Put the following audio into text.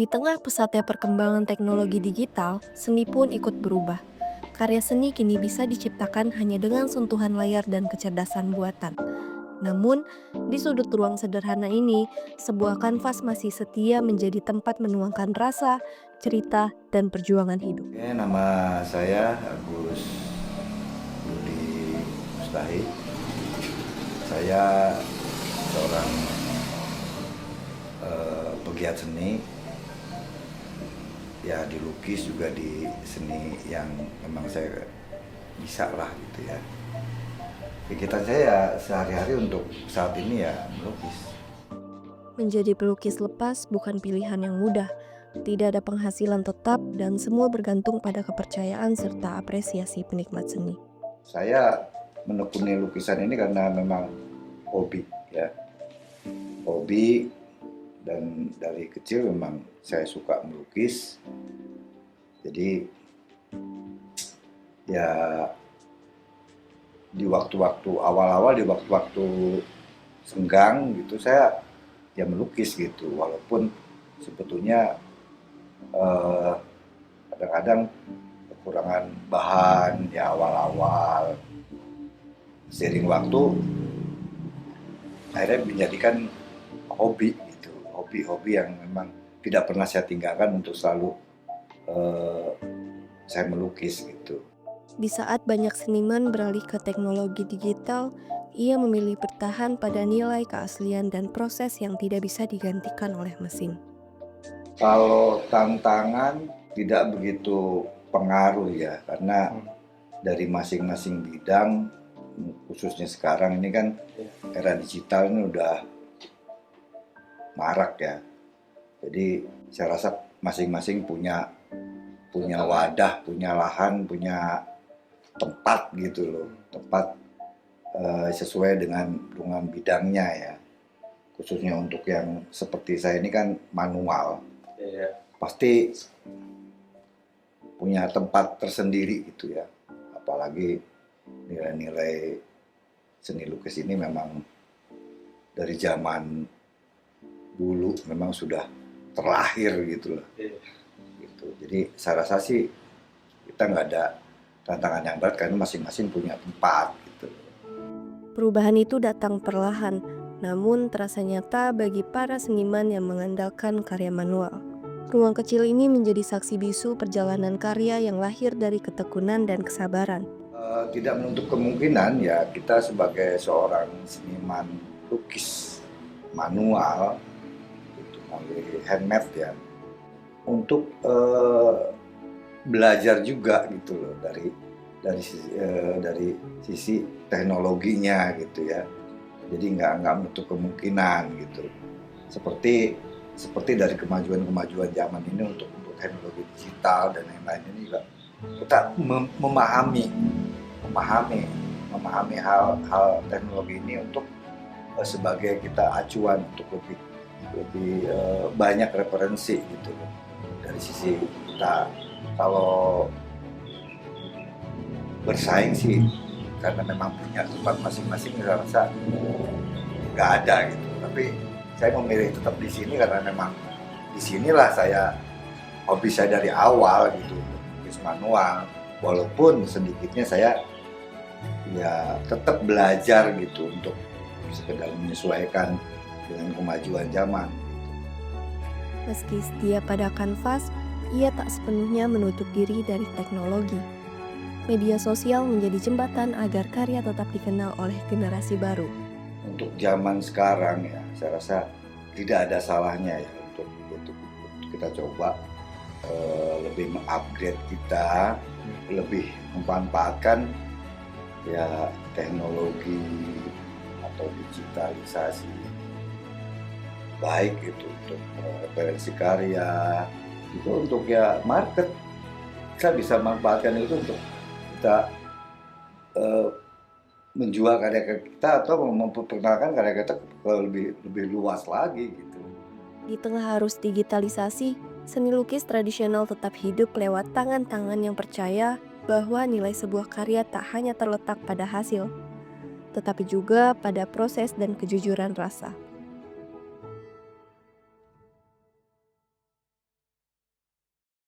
Di tengah pesatnya perkembangan teknologi digital, seni pun ikut berubah. Karya seni kini bisa diciptakan hanya dengan sentuhan layar dan kecerdasan buatan. Namun, di sudut ruang sederhana ini, sebuah kanvas masih setia menjadi tempat menuangkan rasa, cerita, dan perjuangan hidup. Oke, nama saya Agus Budi Mustahi. Saya seorang pegiat seni, ya dilukis juga di seni yang memang saya bisa lah gitu ya. Kegiatan saya sehari-hari untuk saat ini ya melukis. Menjadi pelukis lepas bukan pilihan yang mudah. Tidak ada penghasilan tetap dan semua bergantung pada kepercayaan serta apresiasi penikmat seni. Saya menekuni lukisan ini karena memang hobi ya, hobi, dan dari kecil memang saya suka melukis. Jadi ya di waktu-waktu awal-awal, di waktu-waktu senggang gitu saya ya melukis gitu, walaupun sebetulnya eh, kadang-kadang kekurangan bahan ya awal-awal. Seiring waktu akhirnya menjadikan hobi gitu, hobi-hobi yang memang tidak pernah saya tinggalkan untuk selalu eh, saya melukis gitu. Di saat banyak seniman beralih ke teknologi digital, ia memilih bertahan pada nilai keaslian dan proses yang tidak bisa digantikan oleh mesin. Kalau tantangan tidak begitu pengaruh ya, karena dari masing-masing bidang, khususnya sekarang ini kan era digital ini udah marak ya. Jadi saya rasa masing-masing punya punya wadah, punya lahan, punya tempat gitu loh, tempat sesuai dengan bidangnya ya. Khususnya untuk yang seperti saya ini kan manual, pasti punya tempat tersendiri gitu ya. Apalagi nilai-nilai seni lukis ini memang dari zaman dulu memang sudah terlahir gitu loh. Gitu. Jadi saya rasa sih kita nggak ada tantangan yang berat karena masing-masing punya tempat gitu. Perubahan itu datang perlahan, namun terasa nyata bagi para seniman yang mengandalkan karya manual. Ruang kecil ini menjadi saksi bisu perjalanan karya yang lahir dari ketekunan dan kesabaran. Tidak menutup kemungkinan ya kita sebagai seorang seniman lukis manual itu melalui handmade ya untuk belajar juga gitu loh dari sisi teknologinya gitu ya. Jadi nggak menutup kemungkinan gitu. Seperti seperti dari kemajuan zaman ini untuk teknologi digital dan lain-lain ini juga kita memahami memahami hal teknologi ini untuk sebagai kita acuan untuk lebih lebih banyak referensi gitu loh. Dari sisi kita kalau bersaing sih karena memang punya tempat masing-masing saya rasa nggak ada gitu, tapi saya memilih tetap di sini karena memang disinilah saya hobi saya dari awal gitu, lukis manual, walaupun sedikitnya saya ya tetap belajar gitu untuk sekedar menyesuaikan dengan kemajuan zaman. Meski setia pada kanvas, ia tak sepenuhnya menutup diri dari teknologi. Media sosial menjadi jembatan agar karya tetap dikenal oleh generasi baru. Untuk zaman sekarang ya saya rasa tidak ada salahnya ya untuk kita coba lebih mengupgrade kita, lebih memanfaatkan ya teknologi atau digitalisasi baik itu untuk referensi karya, itu untuk ya market, kita bisa manfaatkan itu untuk kita eh, menjual karya kita atau memperkenalkan karya kita ke lebih lebih luas lagi gitu. Di tengah arus digitalisasi, seni lukis tradisional tetap hidup lewat tangan-tangan yang percaya bahwa nilai sebuah karya tak hanya terletak pada hasil, tetapi juga pada proses dan kejujuran rasa.